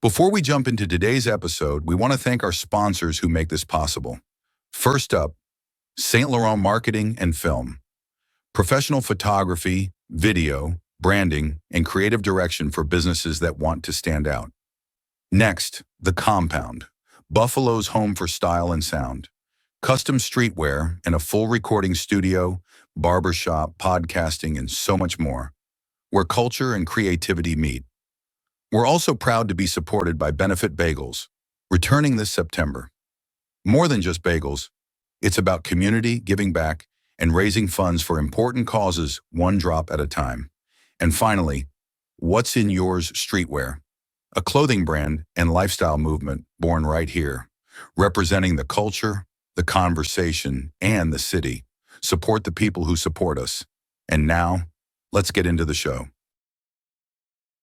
Before we jump into today's episode, we want to thank our sponsors who make this possible. First up, Saint Laurent Marketing and Film. Professional photography, video, branding, and creative direction for businesses that want to stand out. Next, The Compound, Buffalo's home for style and sound. Custom streetwear and a full recording studio, barbershop, podcasting, and so much more, where culture and creativity meet. We're also proud to be supported by Benefit Bagels, returning this September. More than just bagels, it's about community, giving back, and raising funds for important causes one drop at a time. And finally, What's in Yours Streetwear, a clothing brand and lifestyle movement born right here, representing the culture, the conversation, and the city. Support the people who support us. And now, let's get into the show.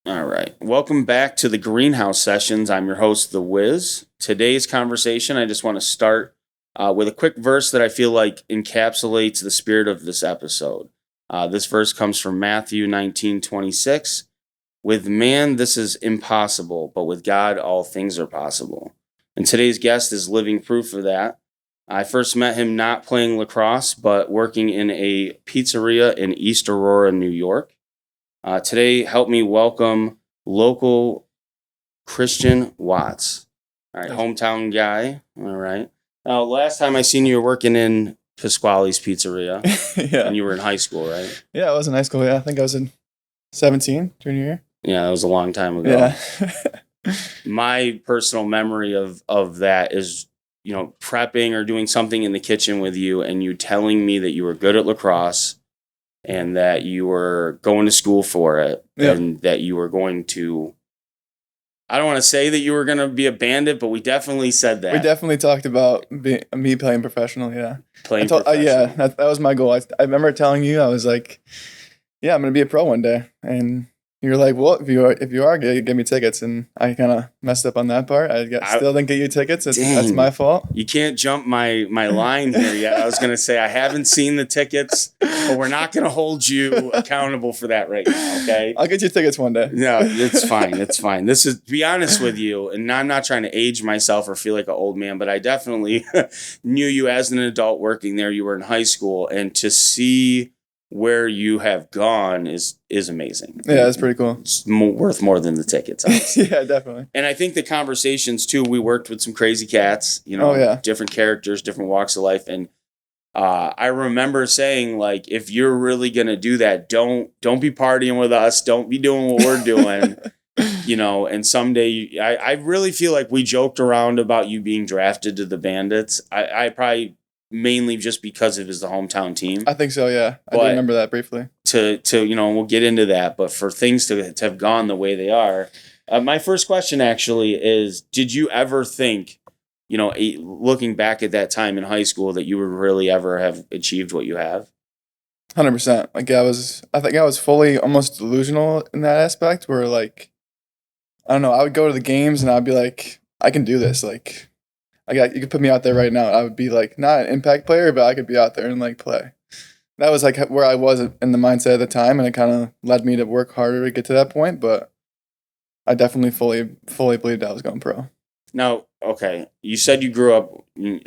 All right. Welcome back to the Greenhouse Sessions. I'm your host, The Wiz. Today's conversation, I just want to start with a quick verse that I feel like encapsulates the spirit of this episode. This verse comes from Matthew 19:26. With man, this is impossible, but with God, all things are possible. And today's guest is living proof of that. I first met him not playing lacrosse, but working in a pizzeria in East Aurora, New York. Today, help me welcome local Christian Watts. All right, hometown guy. All right. Now, last time I seen you were working in Pasquale's Pizzeria. Yeah. And you were in high school, right? Yeah, I was in high school. Yeah, I think I was in 17, junior year. Yeah, that was a long time ago. Yeah. My personal memory of that is, you know, prepping or doing something in the kitchen with you and you telling me that you were good at lacrosse and that you were going to school for it, and that you were going to, I don't want to say that you were going to be a bandit, but we definitely said that. We definitely talked about me playing professional, yeah. Professional. Yeah, that was my goal. I remember telling you, I was like, yeah, I'm going to be a pro one day. And you were like, well, if you are, give me tickets. And I kind of messed up on that part. I still didn't get you tickets. That's my fault. You can't jump my line here yet. I was going to say, I haven't seen the tickets, but we're not going to hold you accountable for that right now, okay? I'll get you tickets one day. No, it's fine. It's fine. This is, to be honest with you, and I'm not trying to age myself or feel like an old man, but I definitely knew you as an adult working there. You were in high school, and to see where you have gone is amazing. Yeah, that's pretty cool. It's worth more than the tickets, honestly. Yeah, definitely. And I think the conversations too, we worked with some crazy cats, you know, different characters, different walks of life. And I remember saying, like, if you're really going to do that, don't be partying with us. Don't be doing what we're doing, you know, and someday I really feel like we joked around about you being drafted to the Bandits. I probably mainly just because it was the hometown team. I think so, yeah. I do remember that briefly. To you know, we'll get into that, but for things to have gone the way they are, my first question actually is, did you ever think, you know, looking back at that time in high school, that you would really ever have achieved what you have? 100%. Like I think I was fully almost delusional in that aspect where, like, I don't know, I would go to the games and I'd be like, I can do this. Like, you could put me out there right now. I would be like, not an impact player, but I could be out there and like play. That was like where I was in the mindset at the time, and it kind of led me to work harder to get to that point. But I definitely fully believed I was going pro. Now, okay, you said you grew up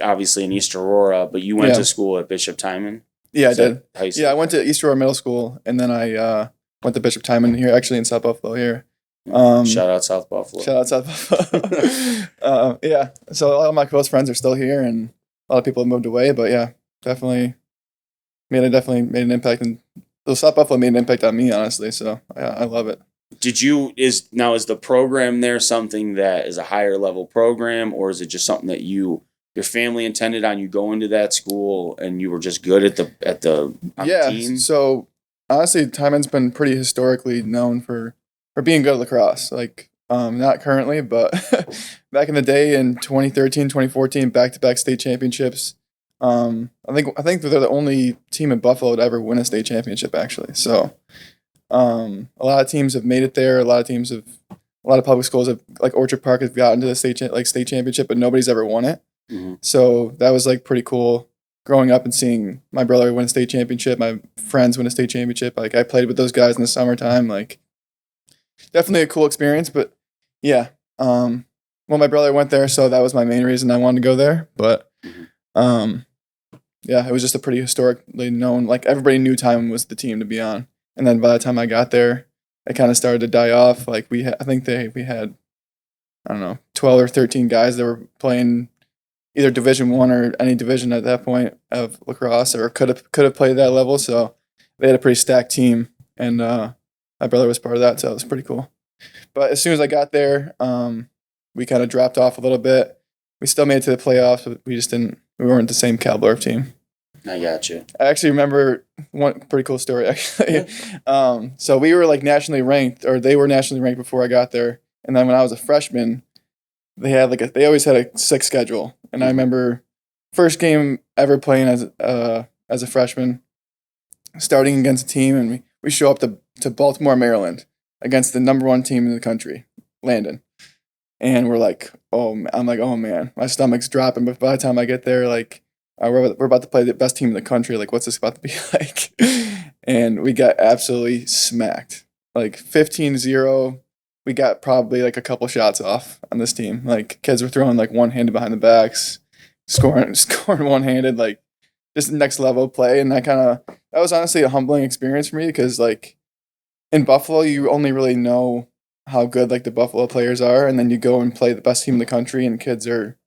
obviously in East Aurora, but you went to school at Bishop Timon? Yeah, I did. Yeah, I went to East Aurora Middle School, and then I went to Bishop Timon here, actually in South Buffalo here. Shout out South Buffalo. Yeah, so all of my close friends are still here, and a lot of people have moved away. But yeah, definitely definitely made an impact, and the South Buffalo made an impact on me, honestly. So I love it. Is the program there something that is a higher level program, or is it just something that your family intended on you going to that school and you were just good at the team? So honestly, Timon's been pretty historically known for being good at lacrosse. Like, not currently, but back in the day in 2013, 2014, back-to-back state championships. I think they're the only team in Buffalo to ever win a state championship, actually. So a lot of teams have made it there. A lot of public schools have, like Orchard Park, have gotten to the state championship, but nobody's ever won it. Mm-hmm. So that was like pretty cool growing up and seeing my brother win a state championship, my friends win a state championship. Like, I played with those guys in the summertime. Like, definitely a cool experience. But yeah, well, my brother went there, so that was my main reason I wanted to go there. But yeah, it was just a pretty historically known, like, everybody knew Timon was the team to be on. And then by the time I got there, it kind of started to die off. Like, we had, I don't know, 12 or 13 guys that were playing either Division I or any division at that point of lacrosse, or could have played that level. So they had a pretty stacked team, and my brother was part of that, so it was pretty cool. But as soon as I got there, we kind of dropped off a little bit. We still made it to the playoffs, but we weren't the same caliber of team. I got you. I actually remember one pretty cool story, actually. So we were like nationally ranked, or they were nationally ranked before I got there. And then when I was a freshman, they always had a sick schedule. And I remember first game ever playing as a freshman, starting against a team, and we show up to Baltimore, Maryland, against the number 1 team in the country, Landon. And we're like, I'm like, oh man, my stomach's dropping. But by the time I get there, like, we're about to play the best team in the country. Like, what's this about to be like? And we got absolutely smacked, like 15-0. We got probably like a couple shots off on this team. Like, kids were throwing like one-handed behind the backs, scoring one-handed, like, just next level play. And that was honestly a humbling experience for me, because like in Buffalo, you only really know how good like the Buffalo players are, and then you go and play the best team in the country, and kids are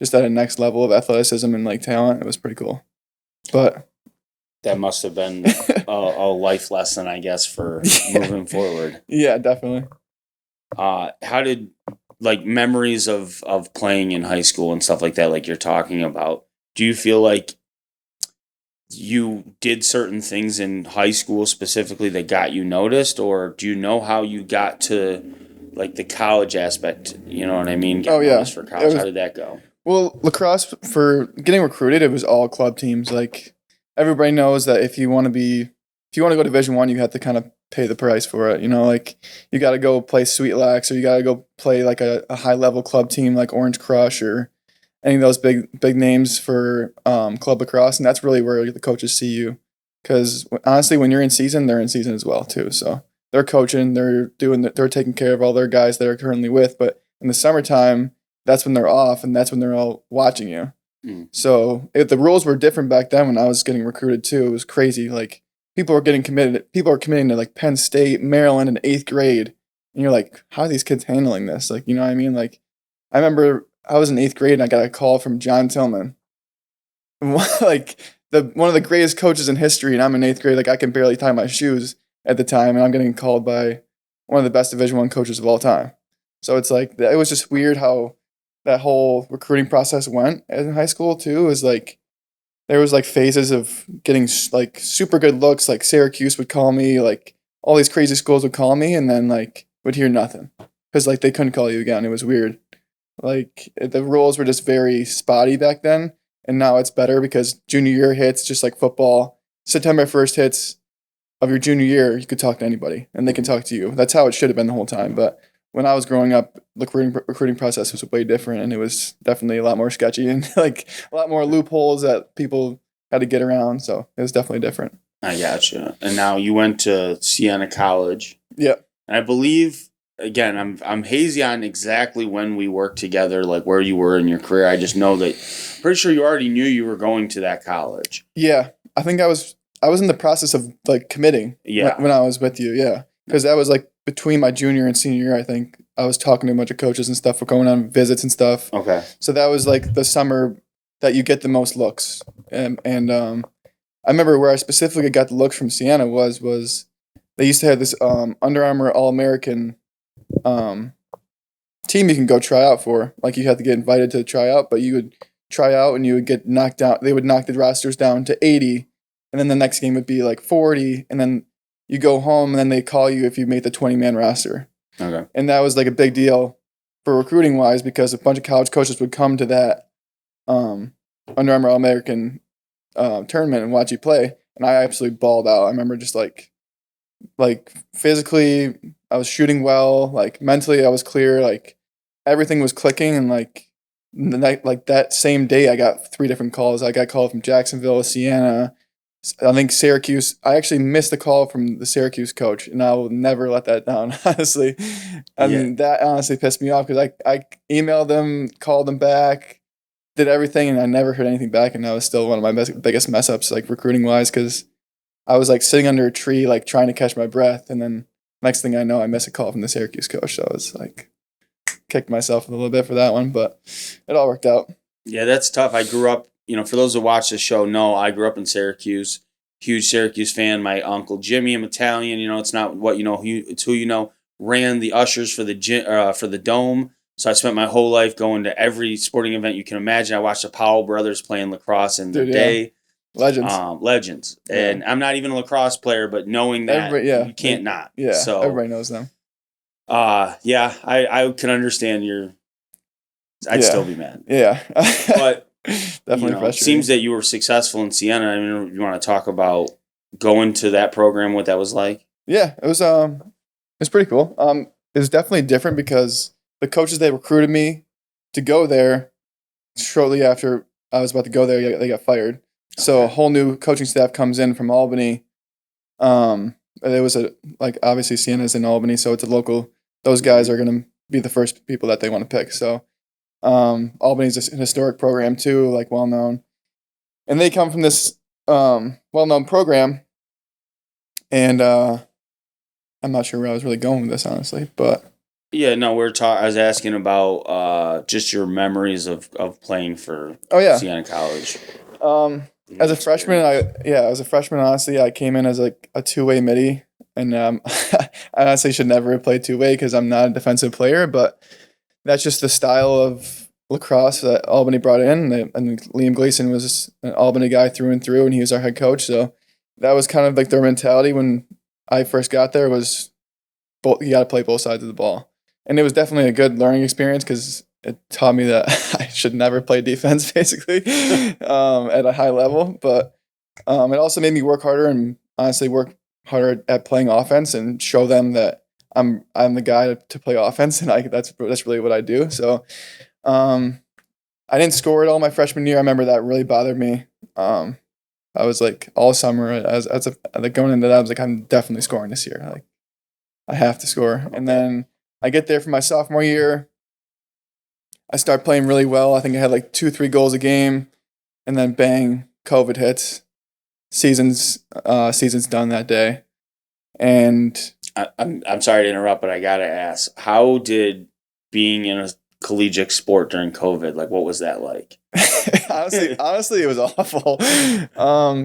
just at a next level of athleticism and like talent. It was pretty cool. But that must have been a life lesson, I guess, for moving forward. Yeah, definitely. How did, like, memories of playing in high school and stuff like that, like you're talking about, do you feel like you did certain things in high school specifically that got you noticed, or do you know how you got to like the college aspect? You know what I mean? Noticed for college. How did that go? Well, lacrosse, for getting recruited, it was all club teams. Like, everybody knows that if you want to go Division I, you have to kind of pay the price for it. You know, like, you got to go play Sweet Lax, or you got to go play like a high level club team like Orange Crush or any of those big names for club lacrosse. And that's really where the coaches see you, because honestly, when you're in season, they're in season as well too. So they're coaching, they're taking care of all their guys that are currently with. But in the summertime, that's when they're off, and that's when they're all watching you. So the rules were different back then when I was getting recruited too. It was crazy. Like, people are committing to like Penn State, Maryland in 8th grade. And you're like, how are these kids handling this? Like, you know what I mean? Like, I remember I was in 8th grade and I got a call from John Tillman, like one of the greatest coaches in history. And I'm in 8th grade. Like, I can barely tie my shoes at the time. And I'm getting called by one of the best Division I coaches of all time. So it's like, it was just weird how that whole recruiting process went in high school too. Is like, there was like phases of getting like super good looks. Like, Syracuse would call me, like all these crazy schools would call me, and then like would hear nothing, because like they couldn't call you again. It was weird. Like, the rules were just very spotty back then, and now it's better because junior year hits just like football. September 1st hits of your junior year, you could talk to anybody and they can talk to you. That's how it should have been the whole time. But when I was growing up, the recruiting process was way different, and it was definitely a lot more sketchy and like a lot more loopholes that people had to get around. So it was definitely different. I gotcha. And now you went to Siena College. Yeah. And I believe, again, I'm hazy on exactly when we worked together, like where you were in your career. I just know that pretty sure you already knew you were going to that college. Yeah. I think I was in the process of like committing when I was with you. Yeah. Because that was like between my junior and senior year. I think I was talking to a bunch of coaches and stuff. We're going on visits and stuff. Okay. So that was like the summer that you get the most looks. And I remember where I specifically got the looks from Siena was they used to have this Under Armour All-American team you can go try out for. Like you had to get invited to try out, but you would try out and you would get knocked out. They would knock the rosters down to 80, and then the next game would be like 40, and then you go home and then they call you if you make the 20-man roster. Okay. And that was like a big deal for recruiting wise because a bunch of college coaches would come to that Under Armour All-American tournament and watch you play, and I absolutely balled out. I remember just like physically I was shooting well, like mentally I was clear, like everything was clicking, and like the night, like that same day I got 3 different calls. I got called from Jacksonville, Siena, I think Syracuse. I actually missed a call from the Syracuse coach, and I will never let that down, honestly. And that honestly pissed me off because I emailed them, called them back, did everything, and I never heard anything back, and that was still one of my biggest mess ups, like recruiting wise, because I was like sitting under a tree, like trying to catch my breath, and then next thing I know, I miss a call from the Syracuse coach. So I was like, kicked myself a little bit for that one, but it all worked out. Yeah, that's tough. I grew up, for those who watch the show know, I grew up in Syracuse. Huge Syracuse fan. My uncle Jimmy, I'm Italian. It's not what you know, it's who you know. Ran the ushers for the Dome. So I spent my whole life going to every sporting event you can imagine. I watched the Powell brothers playing lacrosse in the day. Legends. Yeah. And I'm not even a lacrosse player, but knowing that, you can't not. Yeah, so everybody knows them. I can understand I'd still be mad. Yeah. But definitely frustrating. It seems that you were successful in Siena. I mean, you want to talk about going to that program, what that was like? Yeah, it was pretty cool. It was definitely different because the coaches that recruited me to go there, shortly after I was about to go there, they got fired. Okay. So a whole new coaching staff comes in from Albany. There was obviously Siena's in Albany, so it's a local. Those guys are going to be the first people that they want to pick. So Albany's a historic program too, like well known, and they come from this well known program. And I'm not sure where I was really going with this, honestly, but yeah, no, I was asking about just your memories of playing for Siena College. As a freshman, honestly, I came in as a two-way midi, and I honestly should never have played two-way because I'm not a defensive player, but that's just the style of lacrosse that Albany brought in, and Liam Gleason was an Albany guy through and through, and he was our head coach, so that was kind of like their mentality when I first got there was you got to play both sides of the ball, and it was definitely a good learning experience because it taught me that I should never play defense, basically, at a high level. But it also made me work harder and honestly work harder at playing offense and show them that I'm the guy to play offense, and that's really what I do. So I didn't score at all my freshman year. I remember that really bothered me. I was like all summer going into that, I was like, I'm definitely scoring this year. Like I have to score. And then I get there for my sophomore year. I start playing really well. I think I had like 2-3 goals a game, and then bang, COVID hits. Season's done that day. And I'm sorry to interrupt, but I gotta ask: how did being in a collegiate sport during COVID, like, what was that like? honestly, it was awful.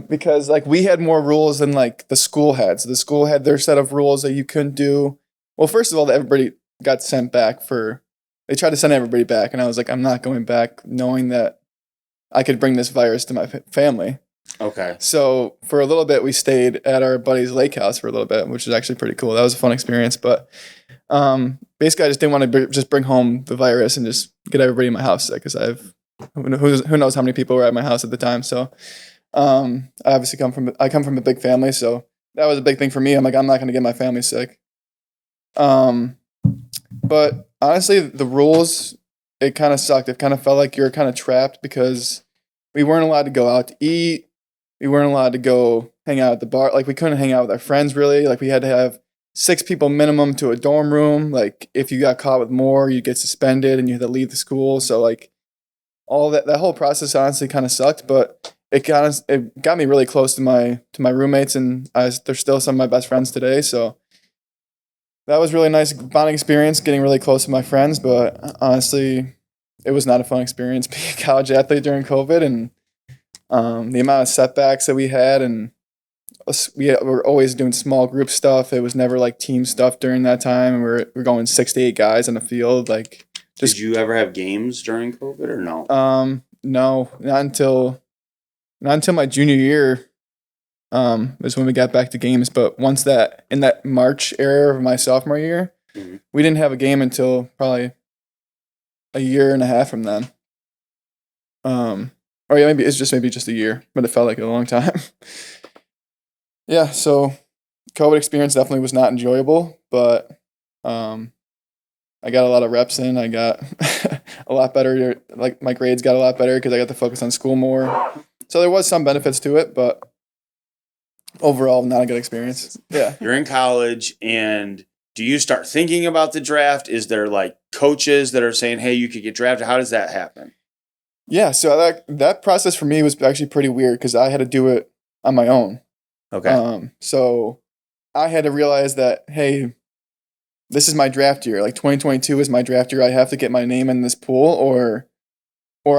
Because like we had more rules than like the school had. So the school had their set of rules that you couldn't do. Well, first of all, everybody got sent back they tried to send everybody back, and I was like, I'm not going back knowing that I could bring this virus to my family. Okay. So for a little bit, we stayed at our buddy's lake house for a little bit, which was actually pretty cool. That was a fun experience. But basically, I just didn't want to just bring home the virus and just get everybody in my house sick because who knows how many people were at my house at the time. So I obviously come from a big family, so that was a big thing for me. I'm like, I'm not going to get my family sick. But honestly, the rules, it kind of sucked. It kind of felt like you were kind of trapped because we weren't allowed to go out to eat. We weren't allowed to go hang out at the bar. Like we couldn't hang out with our friends really. Like we had to have 6 people minimum to a dorm room. Like if you got caught with more, you'd get suspended and you had to leave the school. So like all that whole process honestly kind of sucked, but it got me really close to my roommates, and they're still some of my best friends today. So that was really nice bonding experience, getting really close to my friends. But honestly, it was not a fun experience being a college athlete during COVID, and The amount of setbacks that we had, and we were always doing small group stuff. It was never like team stuff during that time. And we're going 6 to 8 guys on the field. Like, did you ever have games during COVID or no? No, not until my junior year. Was when we got back to games. But once in that March era of my sophomore year, we didn't have a game until probably a year and a half from then. Or yeah, maybe it's just a year, but it felt like a long time. Yeah, so COVID experience definitely was not enjoyable, but I got a lot of reps in. I got a lot better. Like, my grades got a lot better because I got to focus on school more. So there was some benefits to it, but overall, not a good experience. Yeah. You're in college, and do you start thinking about the draft? Is there like coaches that are saying, hey, you could get drafted? How does that happen? Yeah, so that process for me was actually pretty weird because I had to do it on my own. Okay. So I had to realize that, hey, this is my draft year. Like, 2022 is my draft year. I have to get my name in this pool, or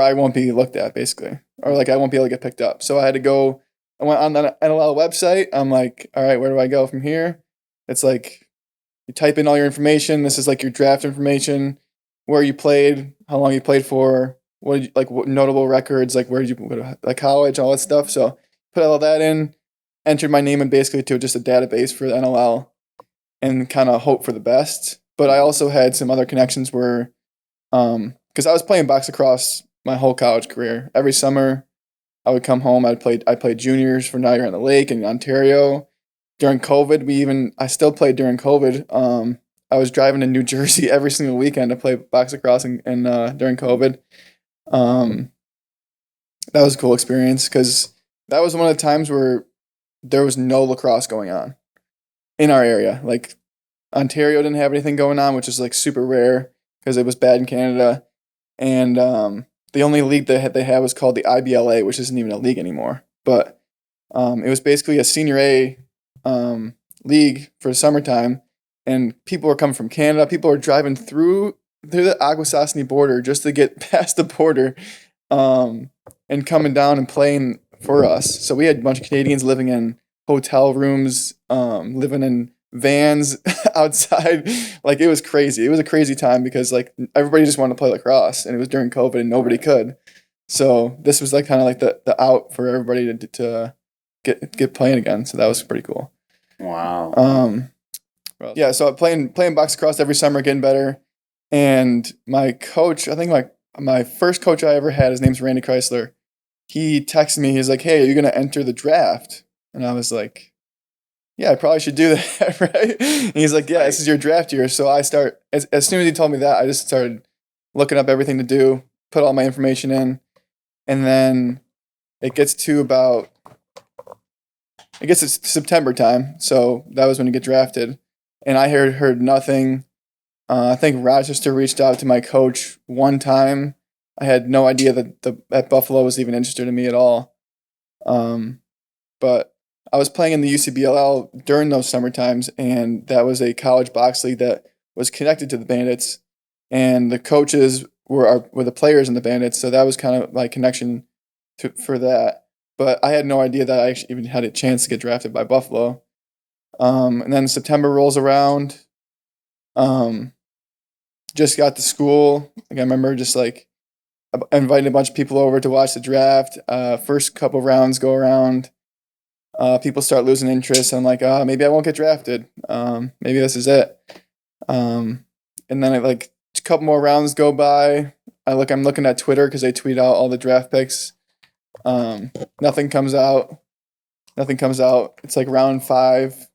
I won't be looked at, basically, or like I won't be able to get picked up. So I had to go. I went on the NLL website. I'm like, all right, where do I go from here? It's like, you type in all your information. This is like your draft information, where you played, how long you played for, what notable records, like where did you go to, like, college, all that stuff. So put all that in, entered my name in basically to just a database for the NLL, and kind of hope for the best. But I also had some other connections where, because I was playing box lacrosse my whole college career. Every summer, I would come home. I played juniors for Niagara on the Lake in Ontario. During COVID, I still played during COVID. I was driving to New Jersey every single weekend to play box lacrosse and during COVID. That was a cool experience because that was one of the times where there was no lacrosse going on in our area. Like, Ontario didn't have anything going on, which is like super rare because it was bad in Canada. And the only league that they had was called the IBLA, which isn't even a league anymore. But it was basically a senior A league for summertime, and people were coming from Canada. People were driving through the Akwesasne border just to get past the border, and coming down and playing for us. So we had a bunch of Canadians living in hotel rooms, living in vans outside. Like, it was crazy. It was a crazy time because, like, everybody just wanted to play lacrosse, and it was during COVID and nobody could. So this was like kind of like the out for everybody to get playing again. So that was pretty cool. Wow. Yeah, so playing box lacrosse every summer, getting better. And my coach, I think my first coach I ever had, his name's Randy Chrysler. He texted me. He's like, hey, are you going to enter the draft? And I was like, yeah, I probably should do that, right? And he's like, yeah, this is your draft year. So I start, as soon as he told me that, I just started looking up everything to do, put all my information in. And then it gets to September time. So that was when you get drafted. And I heard nothing. I think Rochester reached out to my coach one time. I had no idea that Buffalo was even interested in me at all. But I was playing in the UCBLL during those summer times, and that was a college box league that was connected to the Bandits, and the coaches were the players in the Bandits. So that was kind of my connection for that. But I had no idea that I actually even had a chance to get drafted by Buffalo. And then September rolls around. Just got to school. Like, I remember just like inviting a bunch of people over to watch the draft. First couple rounds go around. People start losing interest. I'm like, maybe I won't get drafted. Maybe this is it. And then like a couple more rounds go by. I'm looking at Twitter because they tweet out all the draft picks. Nothing comes out. It's like round 5.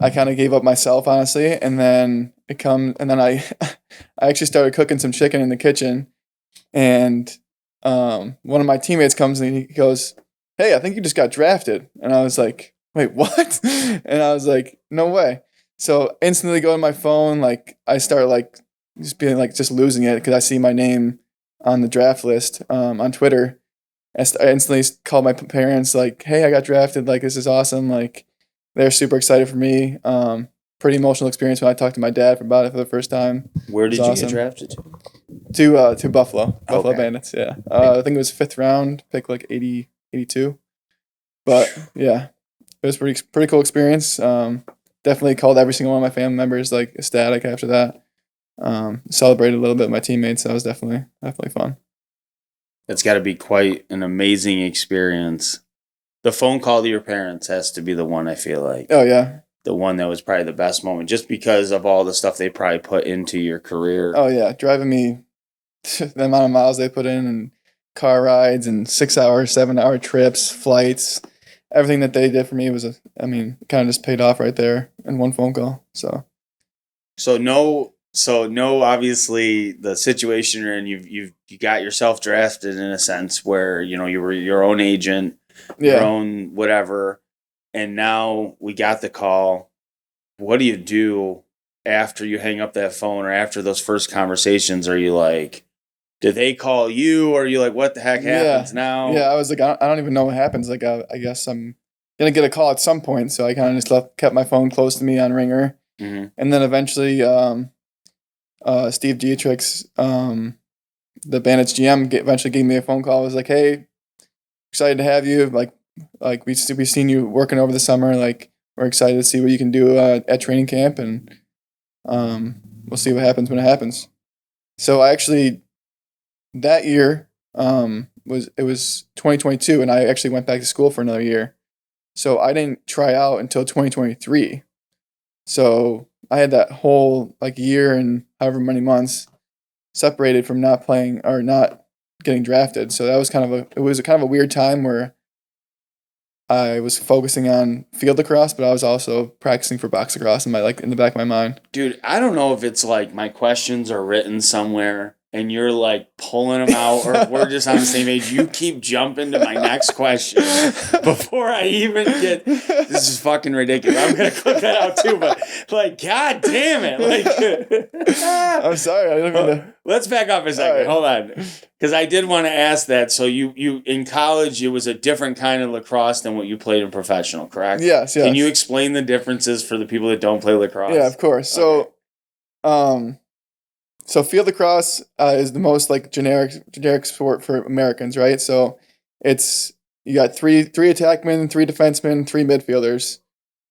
I kind of gave up myself, honestly, and then I actually started cooking some chicken in the kitchen, and one of my teammates comes and he goes, hey, I think you just got drafted. And I was like, wait, what? And I was like, no way. So instantly go to my phone, like I start like just losing it because I see my name on the draft list on Twitter. I instantly called my parents, like, hey, I got drafted, like, this is awesome. Like, they're super excited for me. Pretty emotional experience when I talked to my dad about it for the first time. Where did you get drafted to? To Buffalo Okay. Bandits, yeah. I think it was 5th round, pick like 82. But yeah, it was pretty cool experience. Definitely called every single one of my family members like ecstatic after that. Celebrated a little bit with my teammates. That was definitely fun. It's got to be quite an amazing experience. The phone call to your parents has to be the one, I feel like. Oh yeah. The one that was probably the best moment, just because of all the stuff they probably put into your career. Oh yeah, driving me the amount of miles they put in, and car rides, and 6-hour, 7-hour trips, flights, everything that they did for me was it kind of just paid off right there in one phone call. So no, obviously the situation you're in, you got yourself drafted in a sense where, you know, you were your own agent, your own whatever, and now we got the call. What do you do after you hang up that phone or after those first conversations? Are you like, did they call you, or are you like, what the heck happens now? Yeah, I was like, I don't even know what happens. Like, I guess I'm gonna get a call at some point, so I kind of just kept my phone close to me on ringer. Mm-hmm. And then eventually, Steve Dietrich's, the Bandits GM, eventually gave me a phone call. I was like, "Hey, excited to have you. Like we've seen you working over the summer. Like, we're excited to see what you can do at training camp, and we'll see what happens when it happens." So I actually that year was 2022, and I actually went back to school for another year. So I didn't try out until 2023. So I had that whole like year and however many months separated from not playing or not getting drafted. So that was kind of a weird time where I was focusing on field lacrosse, but I was also practicing for box lacrosse in the back of my mind. Dude, I don't know if it's like my questions are written somewhere and you're like pulling them out, or we're just on the same page. You keep jumping to my next question before I even get. This is fucking ridiculous. I'm gonna clip that out too, but like, god damn it! Like, I'm sorry, I didn't mean to. Let's back up a second. Right. Hold on, because I did want to ask that. So you in college, it was a different kind of lacrosse than what you played in professional, correct? Yes. Can you explain the differences for the people that don't play lacrosse? Yeah, of course. Okay. So field lacrosse is the most like generic sport for Americans, right? So you got three attackmen, 3 defensemen, 3 midfielders,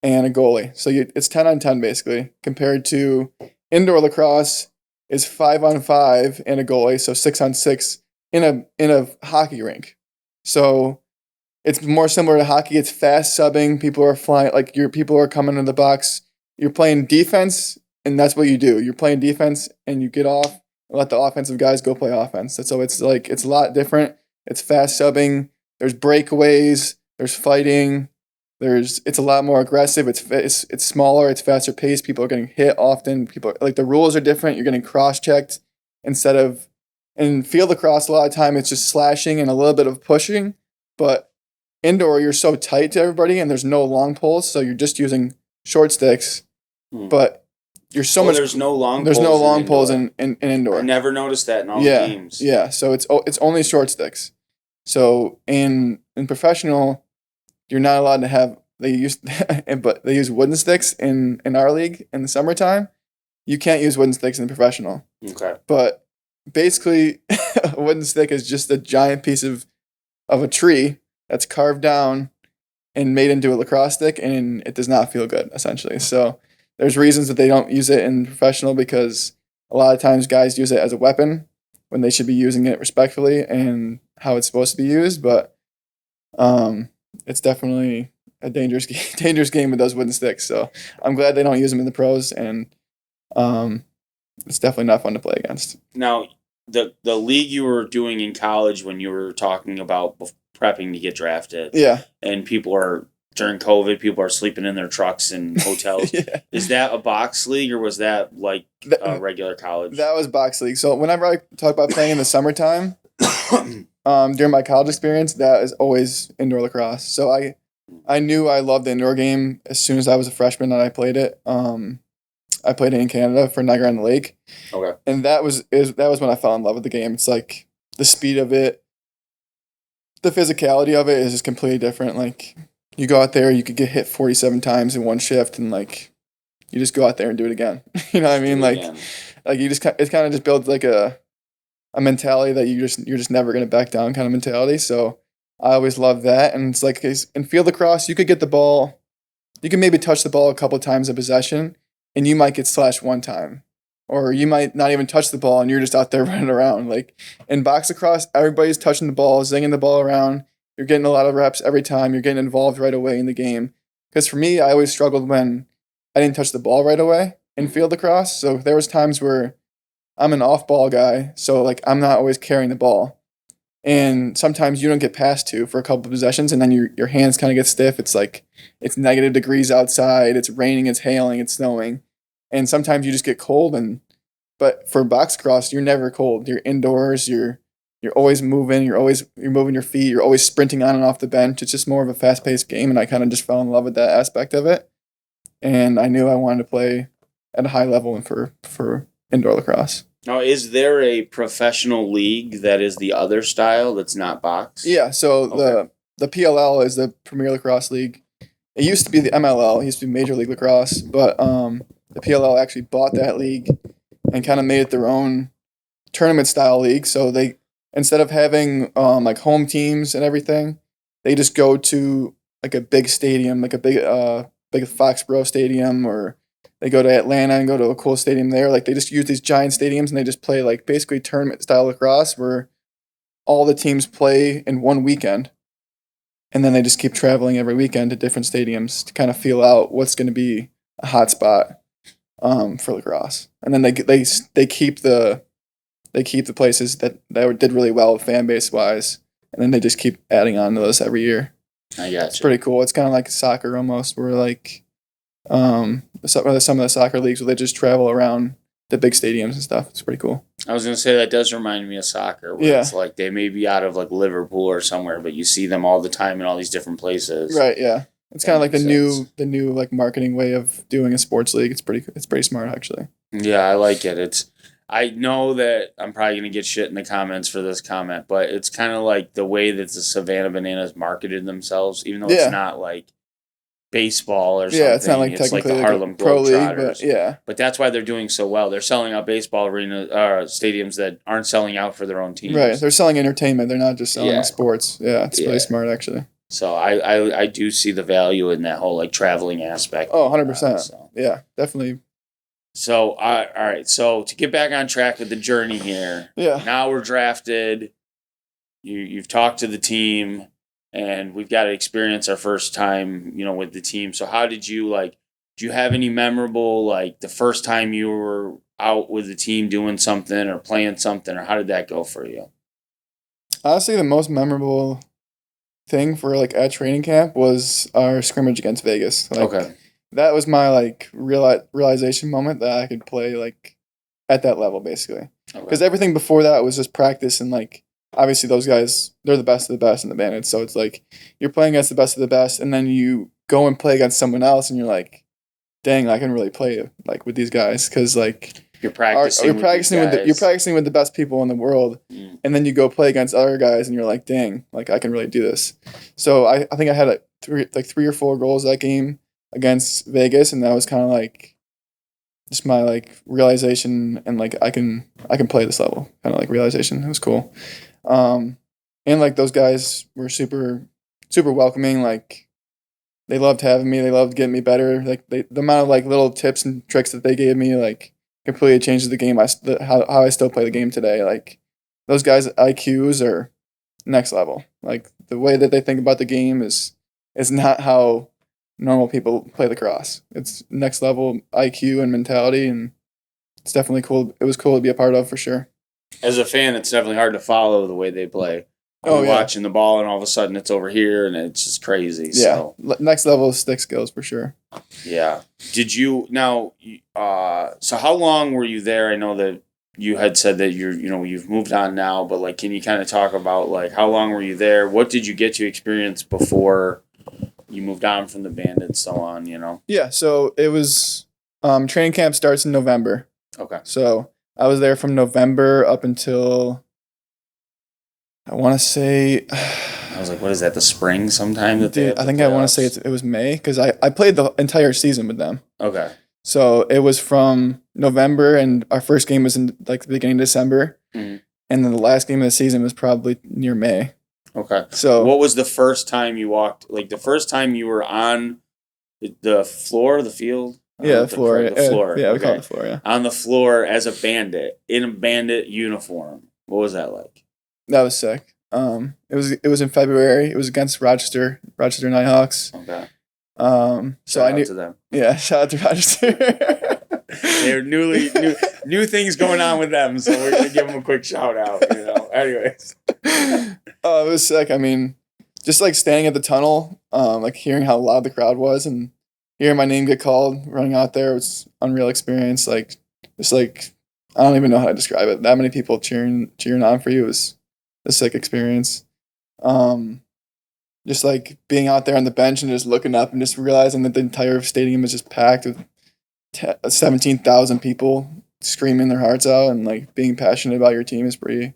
and a goalie. So it's 10 on 10 basically. Compared to indoor lacrosse is 5 on 5 and a goalie, so 6 on 6 in a hockey rink. So it's more similar to hockey. It's fast subbing. People are flying, like people are coming into the box. You're playing defense. And that's what you do. You're playing defense, and you get off and let the offensive guys go play offense. So it's a lot different. It's fast subbing. There's breakaways. There's fighting. It's a lot more aggressive. It's smaller. It's faster paced. People are getting hit often. The rules are different. You're getting cross checked instead of in field lacrosse. A lot of time it's just slashing and a little bit of pushing. But indoor, you're so tight to everybody, and there's no long pulls, so you're just using short sticks. But you're so much. There's no long pulls in indoor. I never noticed that in all the games. Yeah, so it's only short sticks. So in professional, you're not allowed to have they use wooden sticks in our league in the summertime. You can't use wooden sticks in professional. Okay. But basically, a wooden stick is just a giant piece of a tree that's carved down and made into a lacrosse stick, and it does not feel good essentially. So there's reasons that they don't use it in professional because a lot of times guys use it as a weapon when they should be using it respectfully and how it's supposed to be used. But it's definitely a dangerous game with those wooden sticks. So I'm glad they don't use them in the pros, and it's definitely not fun to play against. Now, the league you were doing in college when you were talking about prepping to get drafted, and during COVID, people are sleeping in their trucks and hotels. Yeah. Is that a box league, or was that like a regular college? That was box league. So whenever I talk about playing in the summertime, during my college experience, that is always indoor lacrosse. So I knew I loved the indoor game as soon as I was a freshman and I played it. I played it in Canada for Niagara-on-the-Lake. Okay. And that was when I fell in love with the game. It's like the speed of it, the physicality of it is just completely different. Like, you go out there, you could get hit 47 times in one shift, and like you just go out there and do it again. You know what I mean? Like you just it kind of just builds like a mentality that you're just never gonna back down kind of mentality. So I always loved that. And it's like in field lacrosse, you could get the ball, you can maybe touch the ball a couple times a possession, and you might get slashed one time. Or you might not even touch the ball and you're just out there running around. Like in box lacrosse, everybody's touching the ball, zinging the ball around. You're getting a lot of reps every time. You're getting involved right away in the game. Because for me, I always struggled when I didn't touch the ball right away in field lacrosse. So there was times where I'm an off-ball guy, so like I'm not always carrying the ball. And sometimes you don't get passed to for a couple of possessions, and then your hands kind of get stiff. It's like it's negative degrees outside. It's raining. It's hailing. It's snowing, and sometimes you just get cold. But for box lacrosse, you're never cold. You're indoors. You're always moving. You're moving your feet. You're always sprinting on and off the bench. It's just more of a fast-paced game, and I kind of just fell in love with that aspect of it. And I knew I wanted to play at a high level for indoor lacrosse. Now, is there a professional league that is the other style that's not box? Yeah, so the PLL is the Premier Lacrosse League. It used to be the MLL, it used to be Major League Lacrosse, but the PLL actually bought that league and kind of made it their own tournament style league. So they, instead of having like home teams and everything, they just go to like a big stadium, like a big Foxborough stadium, or they go to Atlanta and go to a cool stadium there. Like they just use these giant stadiums and they just play like basically tournament style lacrosse where all the teams play in one weekend. And then they just keep traveling every weekend to different stadiums to kind of feel out what's going to be a hot spot for lacrosse. And then they keep the places that did really well fan base wise. And then they just keep adding on to this every year. I got It's pretty cool. It's kind of like soccer almost, where like some of the soccer leagues where they just travel around the big stadiums and stuff. It's pretty cool. I was going to say that does remind me of soccer. Where It's like they may be out of like Liverpool or somewhere, but you see them all the time in all these different places. Right. Yeah. It's kind of like the new like marketing way of doing a sports league. It's pretty smart actually. Yeah, I like it. I know that I'm probably going to get shit in the comments for this comment, but it's kind of like the way that the Savannah Bananas marketed themselves, even though it's not like baseball or something. Yeah, it's not like technically the Harlem pro league, Globetrotters. but yeah. But that's why they're doing so well. They're selling out baseball stadiums that aren't selling out for their own teams. Right, they're selling entertainment. They're not just selling sports. Yeah, it's really smart actually. So I do see the value in that whole like traveling aspect. Oh, 100%. Yeah, definitely. So, all right. So to get back on track with the journey here. Yeah. Now we're drafted. You've talked to the team, and we've got to experience our first time, with the team. So how did you do you have any memorable, like the first time you were out with the team doing something or playing something, or how did that go for you? Honestly, the most memorable thing for like at training camp was our scrimmage against Vegas. Okay. That was my like realization moment that I could play like at that level basically. Because everything before that was just practice, and like obviously those guys, they're the best of the best in the Bandits. So it's like you're playing against the best of the best, and then you go and play against someone else, and you're like, dang, I can really play like with these guys, because like you're practicing with the best people in the world, and then you go play against other guys, and you're like, dang, like I can really do this. So I think I had like three or four goals that game against Vegas, and that was kind of like just my like realization, and like I can play this level kind of like realization. It was cool. And like those guys were super welcoming. Like they loved having me. They loved getting me better. Like the amount of like little tips and tricks that they gave me like completely changes the game. How I still play the game today. Like those guys' IQs are next level. Like the way that they think about the game is not how normal people play lacrosse. It's next level IQ and mentality, and it's definitely cool. It was cool to be a part of for sure. As a fan, it's definitely hard to follow the way they play. You're watching the ball, and all of a sudden it's over here, and it's just crazy. Yeah, so. Next level stick skills for sure. Yeah. Did you now? So how long were you there? I know that you had said that you've moved on now, but like, can you kind of talk about like how long were you there? What did you get to experience before you moved on from the Bandits, so on? Yeah. So it was training camp starts in November. Okay. So I was there from November up until, I want to say, I was like, what is that, the spring sometime? I think I want to say it was May, because I played the entire season with them. Okay. So it was from November, and our first game was in like the beginning of December. Mm-hmm. And then the last game of the season was probably near May. Okay. So what was the first time you walked? Like the first time you were on the floor, the field? yeah, the floor. The floor. Yeah, we call it Okay. the floor. Yeah, On the floor as a bandit in a bandit uniform. What was that like? that was sick. It was in February. It was against Rochester Nighthawks. Okay. So I Shout knew. out to them. Yeah, shout out to Rochester. They're new things going on with them, so we're gonna give them a quick shout out. Anyways. Oh, it was sick. I mean, just like standing at the tunnel, like hearing how loud the crowd was and hearing my name get called, running out there was unreal experience. Like, just like I don't even know how to describe it. That many people cheering on for you was a sick experience. Just like being out there on the bench and just looking up and just realizing that the entire stadium is just packed with 17,000 people screaming their hearts out and like being passionate about your team is pretty.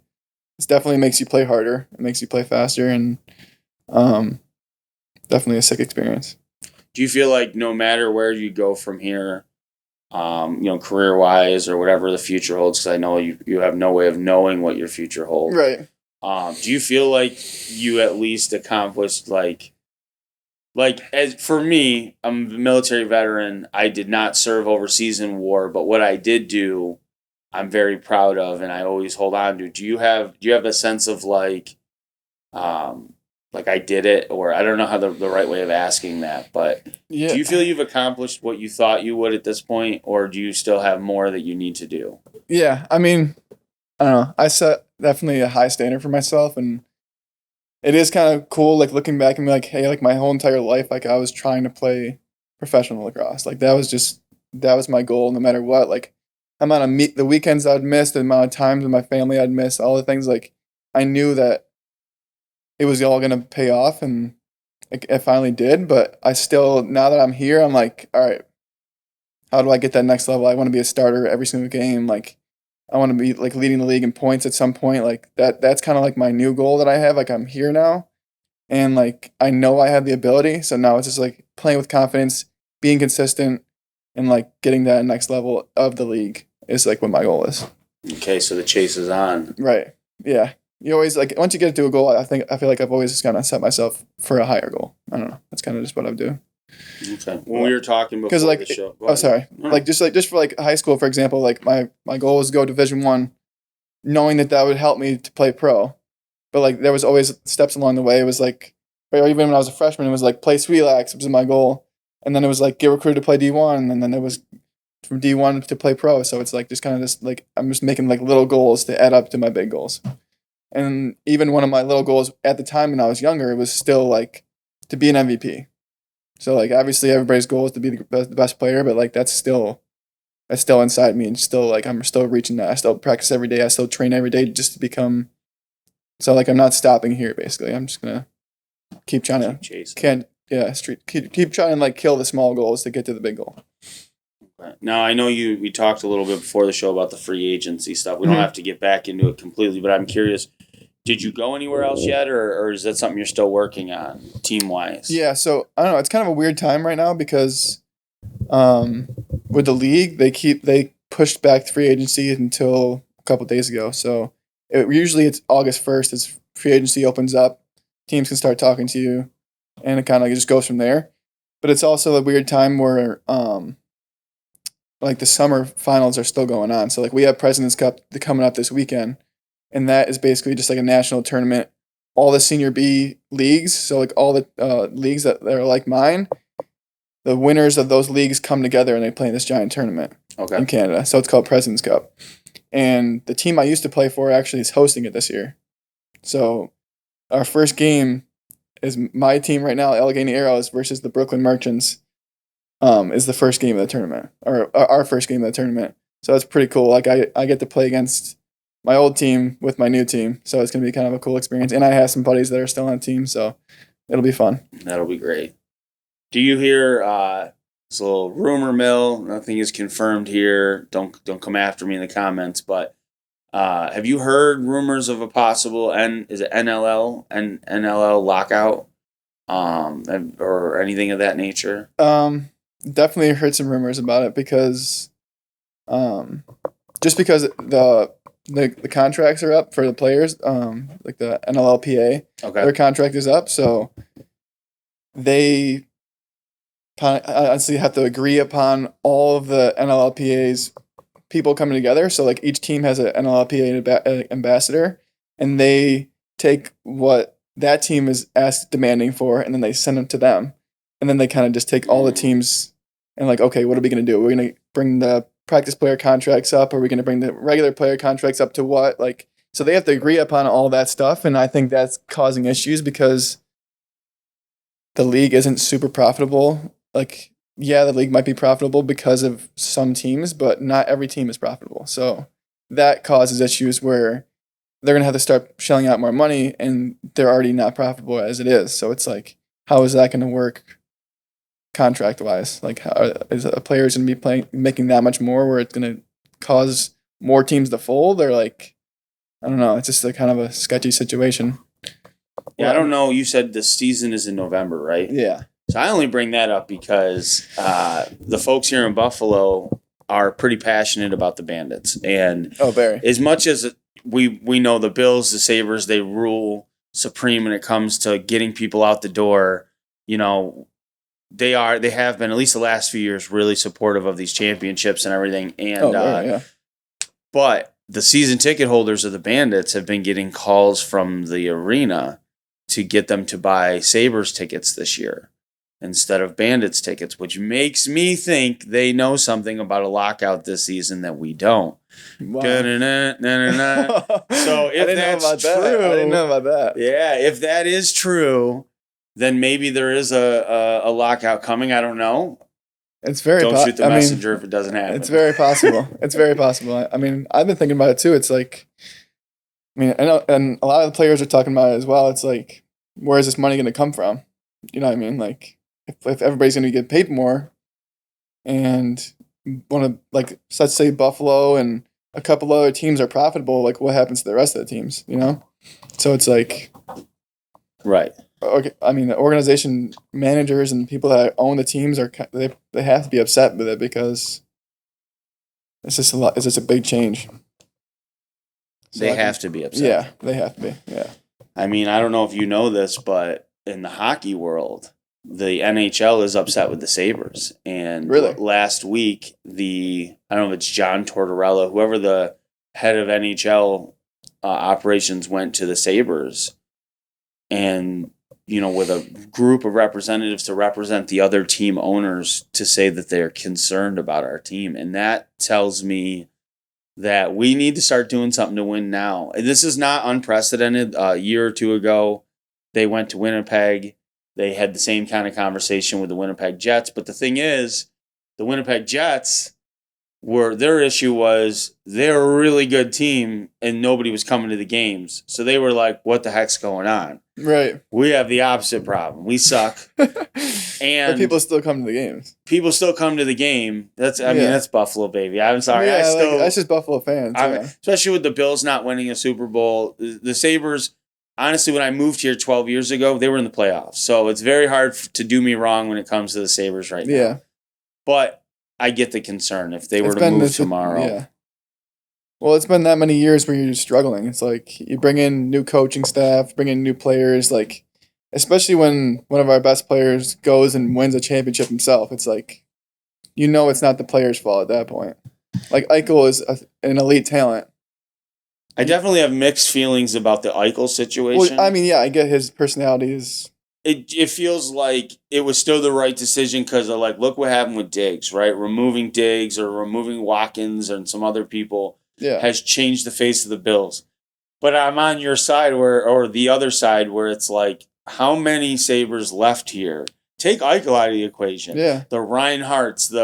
It definitely makes you play harder. It makes you play faster, and definitely a sick experience. Do you feel like no matter where you go from here, career wise or whatever the future holds, because I know you have no way of knowing what your future holds. Right. Do you feel like you at least accomplished like as for me, I'm a military veteran. I did not serve overseas in war, but what I did do, I'm very proud of, and I always hold on to. Do you have a sense of like I did it, or I don't know how the right way of asking that, but Yeah. do you feel you've accomplished what you thought you would at this point, or do you still have more that you need to do? Yeah. I mean, I don't know. I set definitely a high standard for myself, and it is kind of cool, like looking back and be like, hey, like my whole entire life, like I was trying to play professional lacrosse. Like that was my goal, no matter what. Like the amount of the weekends I'd miss, the amount of times with my family I'd miss, all the things. Like I knew that it was all gonna pay off, and it finally did. But I still, now that I'm here, I'm like, all right, how do I get that next level? I want to be a starter every single game. Like I want to be like leading the league in points at some point. Like that's kind of like my new goal that I have. Like I'm here now, and like I know I have the ability. So now it's just like playing with confidence, being consistent, and like getting that next level of the league is like what my goal is. Okay, so the chase is on. Right. Yeah. You always like once you get to a goal, I feel like I've always just kind of set myself for a higher goal. I don't know. That's kind of just what I do. Okay. When we were talking before like, the show. Oh, sorry. No. Like just for like high school, for example, like my goal was to go Division I, knowing that would help me to play pro. But like there was always steps along the way. It was like, or even when I was a freshman, it was like play Sweelax was my goal, and then it was like get recruited to play D1, and then it was from D1 to play pro. So it's like just kind of just like I'm just making like little goals to add up to my big goals. And even one of my little goals at the time when I was younger, it was still like to be an MVP. So like obviously everybody's goal is to be the best player, but like that's still inside me, and still like I'm still reaching that. I still practice every day. I still train every day just to become. So like I'm not stopping here. Basically, I'm just gonna keep trying to keep trying to like kill the small goals to get to the big goal. Now I know we talked a little bit before the show about the free agency stuff. We don't have to get back into it completely, but I'm curious. Did you go anywhere else yet, or is that something you're still working on, team-wise? Yeah, so I don't know. It's kind of a weird time right now because with the league, they pushed back free agency until a couple days ago. So usually it's August 1st. As free agency opens up, teams can start talking to you, and it kind of just goes from there. But it's also a weird time where like the summer finals are still going on. So like we have President's Cup coming up this weekend. And that is basically just like a national tournament. All the senior B leagues, so like all the leagues that are like mine, the winners of those leagues come together and they play in this giant tournament in Canada. So it's called President's Cup. And the team I used to play for actually is hosting it this year. So our first game is my team right now, Allegheny Arrows versus the Brooklyn Merchants, is the first game of the tournament, or our first game of the tournament. So that's pretty cool. Like I get to play against my old team with my new team, so it's gonna be kind of a cool experience. And I have some buddies that are still on the team, so it'll be fun. That'll be great. Do you hear this little rumor mill? Nothing is confirmed here. Don't come after me in the comments. But have you heard rumors of a possible NLL lockout, or anything of that nature? Definitely heard some rumors about it because, just because the contracts are up for the players, like the NLLPA. Okay. Their contract is up, so they honestly have to agree upon all of the NLLPA's people coming together. So like each team has an NLLPA ambassador, and they take what that team is demanding for, and then they send them to them, and then they kind of just take all the teams and like, okay, what are we gonna do? We're gonna bring the practice player contracts up, or are we gonna bring the regular player contracts up to what? Like, so they have to agree upon all that stuff, and I think that's causing issues because the league isn't super profitable. Like, yeah, the league might be profitable because of some teams, but not every team is profitable. So that causes issues where they're going to have to start shelling out more money, and they're already not profitable as it is. So it's like, how is that going to work contract-wise? Like, how is a player going to be making that much more where it's going to cause more teams to fold? Or like, I don't know. It's just a kind of a sketchy situation. Yeah, I don't know. You said the season is in November, right? Yeah. So I only bring that up because the folks here in Buffalo are pretty passionate about the Bandits. And very. As much as we know the Bills, the Sabres, they rule supreme when it comes to getting people out the door, you know, they have been, at least the last few years, really supportive of these championships and everything. And but the season ticket holders of the Bandits have been getting calls from the arena to get them to buy Sabres tickets this year instead of Bandits tickets, which makes me think they know something about a lockout this season that we don't. Wow. So if that's true, I didn't know about that. Yeah, if that is true, then maybe there is a lockout coming. I don't know. It's very don't shoot the messenger if it doesn't happen. It's very possible. It's very possible. I mean, I've been thinking about it too. It's like, I mean, and a lot of the players are talking about it as well. It's like, where is this money going to come from? You know what I mean? Like, if everybody's going to get paid more, and like, let's say Buffalo and a couple other teams are profitable, like, what happens to the rest of the teams? You know? So it's like, right. I mean, the organization managers and people that own the teams they have to be upset with it because it's just it's just a big change. So they have to be upset. Yeah, they have to be. Yeah. I mean, I don't know if you know this, but in the hockey world, the NHL is upset with the Sabres. And really? Last week, I don't know if it's John Tortorella, whoever the head of NHL operations went to the Sabres and, you know, with a group of representatives to represent the other team owners to say that they're concerned about our team. And that tells me that we need to start doing something to win now. This is not unprecedented. A year or two ago, they went to Winnipeg. They had the same kind of conversation with the Winnipeg Jets. But the thing is, the Winnipeg Jets, their issue was they're a really good team and nobody was coming to the games. So they were like, what the heck's going on? Right. We have the opposite problem. We suck. And but people still come to the games. People still come to the game. I mean, that's Buffalo, baby. I'm sorry. Yeah, that's just Buffalo fans. Especially with the Bills not winning a Super Bowl. The Sabres, honestly, when I moved here 12 years ago, they were in the playoffs. So it's very hard to do me wrong when it comes to the Sabres right now. Yeah. But I get the concern if they were to move tomorrow. Yeah. Well, it's been that many years where you're just struggling. It's like you bring in new coaching staff, bring in new players, like especially when one of our best players goes and wins a championship himself. It's like, you know, it's not the player's fault at that point. Like Eichel is an elite talent. I definitely have mixed feelings about the Eichel situation. Well, I mean, yeah, I get his personality is. It feels like it was still the right decision because of like, look what happened with Diggs, right? Removing Diggs or removing Watkins and some other people has changed the face of the Bills. But I'm on your side or the other side where it's like, how many Sabres left here? Take Eichel out of the equation. Yeah. The Reinhardts,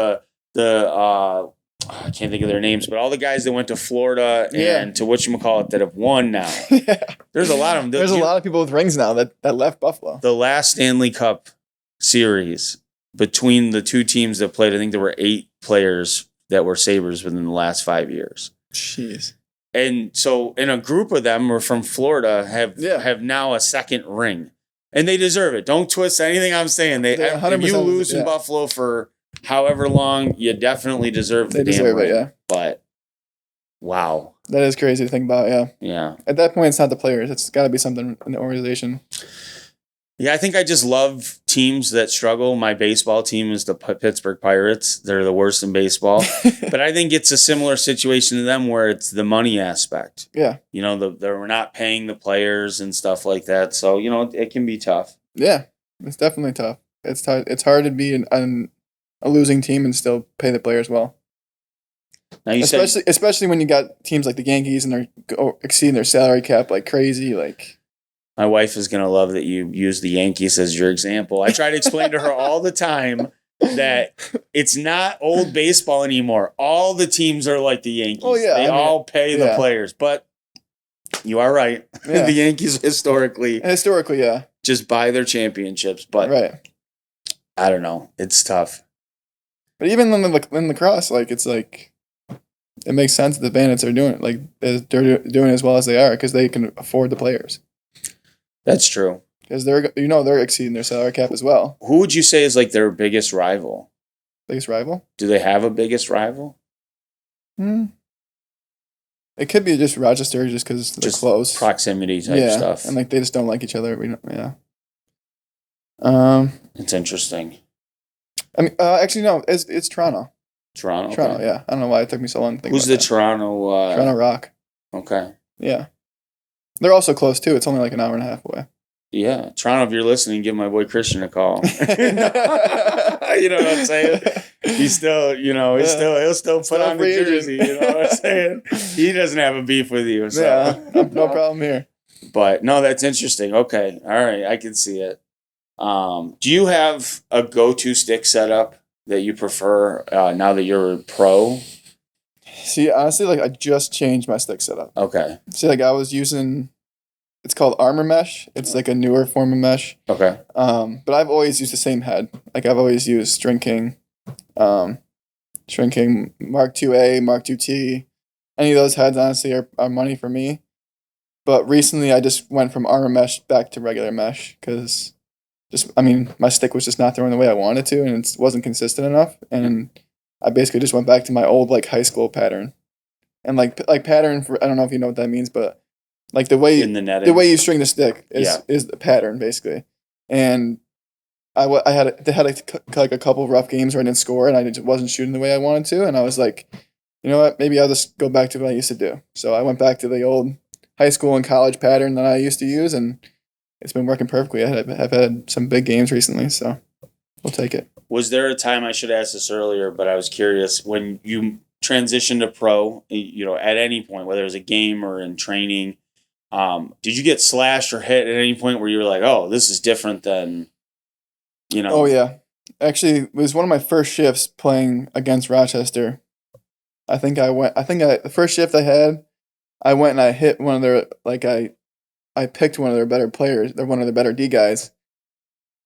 I can't think of their names, but all the guys that went to Florida and to whatchamacallit that have won now. Yeah. There's a lot of them. There's a lot of people with rings now that left Buffalo. The last Stanley Cup series between the two teams that played, I think there were 8 players that were Sabres within the last 5 years. Jeez. And so, in a group of them were from Florida, have now a second ring. And they deserve it. Don't twist anything I'm saying. If you lose in Buffalo for however long, you definitely deserve the damn ring. Yeah. But wow, That is crazy to think about, yeah. Yeah. At that point, it's not the players. It's got to be something in the organization. Yeah, I think I just love teams that struggle. My baseball team is the Pittsburgh Pirates. They're the worst in baseball. But I think it's a similar situation to them where it's the money aspect. Yeah. You know, we're not paying the players and stuff like that. So, you know, it can be tough. Yeah, it's definitely tough. It's hard to be a losing team and still pay the players well. Now you especially when you got teams like the Yankees and they're exceeding their salary cap like crazy. Like, my wife is going to love that you use the Yankees as your example. I try to explain to her all the time that it's not old baseball anymore. All the teams are like the Yankees. Oh, yeah. They all pay the players. But you are right. Yeah. The Yankees historically, yeah. just buy their championships. But right. I don't know. It's tough. But even in lacrosse, like, it's like, it makes sense that the Bandits are doing it. Like, they're doing as well as they are because they can afford the players. That's true. Because they're exceeding their salary cap as well. Who would you say is like their biggest rival? Biggest rival? Do they have a biggest rival? It could be just Rochester, just because they're close, proximity type stuff, and like they just don't like each other. It's interesting. I mean, actually, no, it's Toronto. Toronto. Okay. Yeah. I don't know why it took me so long to think. Who's about the Toronto? Toronto Rock. Okay. Yeah, they're also close too. It's only like an hour and a half away. Yeah, Toronto. If you're listening, give my boy Christian a call. You know what I'm saying? He's still, he'll still put on the jersey. You know what I'm saying? He doesn't have a beef with you. So. Yeah, no problem here. But no, that's interesting. Okay, all right, I can see it. Do you have a go-to stick setup that you prefer now that you're a pro? See, honestly, like I just changed my stick setup. Okay. See, like I was using, it's called Armor Mesh. It's like a newer form of mesh. Okay. But I've always used the same head. Like I've always used String King Mark IIA, Mark IIT. Any of those heads, honestly, are money for me. But recently, I just went from Armor Mesh back to regular mesh because my stick was just not throwing the way I wanted to, and it wasn't consistent enough. And I basically just went back to my old like high school pattern, and like pattern for, I don't know if you know what that means, but like the way the way you string the stick is the pattern basically. And they had like a couple of rough games where I didn't score and I just wasn't shooting the way I wanted to, and I was like, you know what, maybe I'll just go back to what I used to do. So I went back to the old high school and college pattern that I used to use, and it's been working perfectly. I've had some big games recently, so we'll take it. Was there a time, I should ask this earlier, but I was curious, when you transitioned to pro, at any point, whether it was a game or in training, did you get slashed or hit at any point where you were like, oh, this is different than, Oh, yeah. Actually, it was one of my first shifts playing against Rochester. The first shift I had, I went and I hit one of their, like I picked one of their better players. They're one of the better D guys.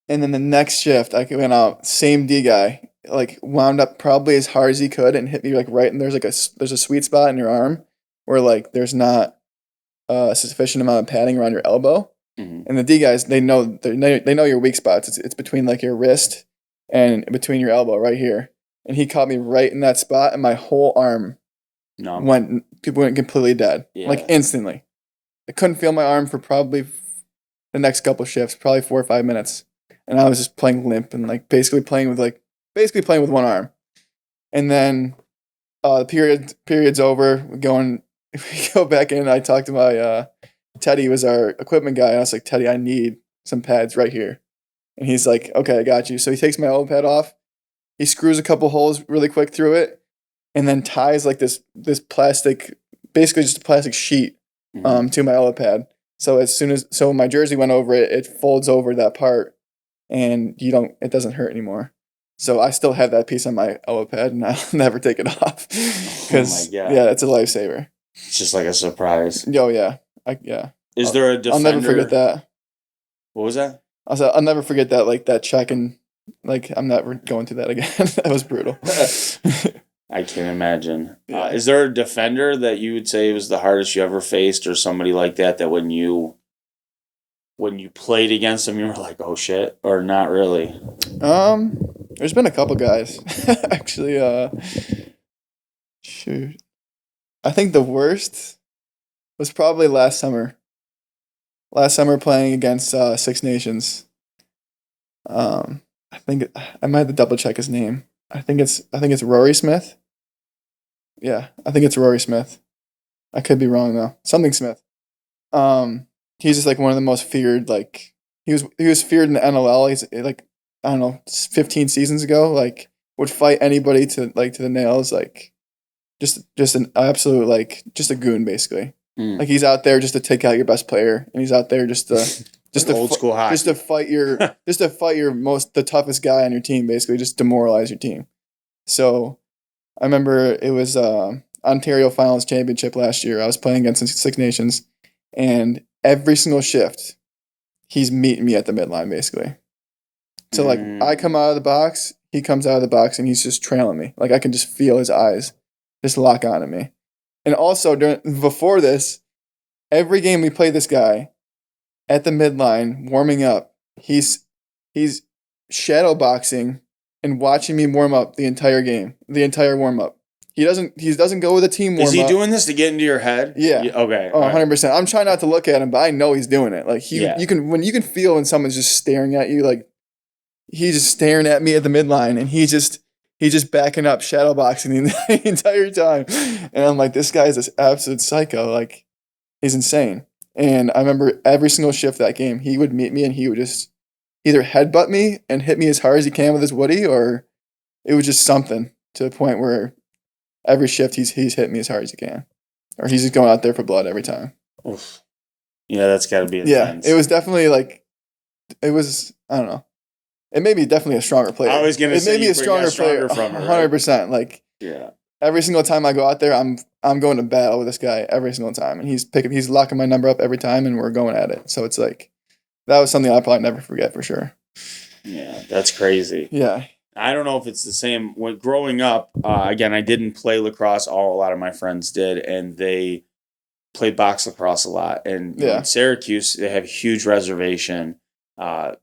And then the next shift, I went out, same D guy, like wound up probably as hard as he could and hit me like right. And there's a sweet spot in your arm where like there's not a sufficient amount of padding around your elbow. Mm-hmm. And the D guys, they know your weak spots. It's between like your wrist and between your elbow right here. And he caught me right in that spot, and my whole arm went completely dead, like instantly. I couldn't feel my arm for probably the next couple shifts, probably 4 or 5 minutes. And I was just playing limp and like basically playing with one arm. And then the period's over. We go back in. I talked to my Teddy was our equipment guy. And I was like, Teddy, I need some pads right here. And he's like, okay, I got you. So he takes my elbow pad off. He screws a couple holes really quick through it, and then ties like this plastic, basically just a plastic sheet to my elbow pad. So when my jersey went over it, it folds over that part, and it doesn't hurt anymore. So I still have that piece on my elbow pad, and I'll never take it off because it's a lifesaver. It's just like a surprise. Oh yeah, Is there a defender? I'll never forget that. What was that? I'll never forget that, like that check, and like I'm never going through that again. That was brutal. I can't imagine. Yeah. Is there a defender that you would say was the hardest you ever faced, or somebody like that when you played against them, you were like, oh shit, or not really? There's been a couple guys actually. Shoot, I think the worst was probably last summer. Last summer playing against Six Nations. I think I might have to double check his name. I think it's Rory Smith. Yeah, I think it's Rory Smith. I could be wrong though. Something Smith. He's just like one of the most feared. Like he was feared in the NLL. He's like, I don't know, 15 seasons ago. Like would fight anybody to the nails. Like just an absolute like just a goon basically. Like he's out there just to take out your best player, and he's out there just to old school hockey. just to fight the toughest guy on your team, basically just demoralize your team. So I remember it was Ontario Finals Championship last year. I was playing against Six Nations, and every single shift, he's meeting me at the midline basically. So like I come out of the box, he comes out of the box, and he's just trailing me. Like I can just feel his eyes just lock onto me. And also before this, every game we played this guy at the midline warming up, he's shadow boxing and watching me warm up the entire game, the entire warm up. He doesn't go with a team warm up. Is he doing this to get into your head? Yeah. Okay. Oh, 100%. I'm trying not to look at him, but I know he's doing it. Like you can feel when someone's just staring at you, like he's just staring at me at the midline, and he's just backing up, shadow boxing the entire time. And I'm like, this guy is this absolute psycho. Like, he's insane. And I remember every single shift that game, he would meet me and he would just either headbutt me and hit me as hard as he can with his woody, or it was just something to the point where every shift he's hit me as hard as he can. Or he's just going out there for blood every time. Oof. Yeah, that's got to be intense. Yeah, it was definitely like, I don't know. It made me definitely a stronger player. I was gonna say it made me a stronger player, from it, 100%. Like, yeah, every single time I go out there, I'm going to battle with this guy every single time, and he's locking my number up every time, and we're going at it. So it's like that was something I'll probably never forget for sure. Yeah, that's crazy. Yeah, I don't know if it's the same. When growing up, again, I didn't play lacrosse. A lot of my friends did, and they played box lacrosse a lot. And in Syracuse, they have a huge reservation.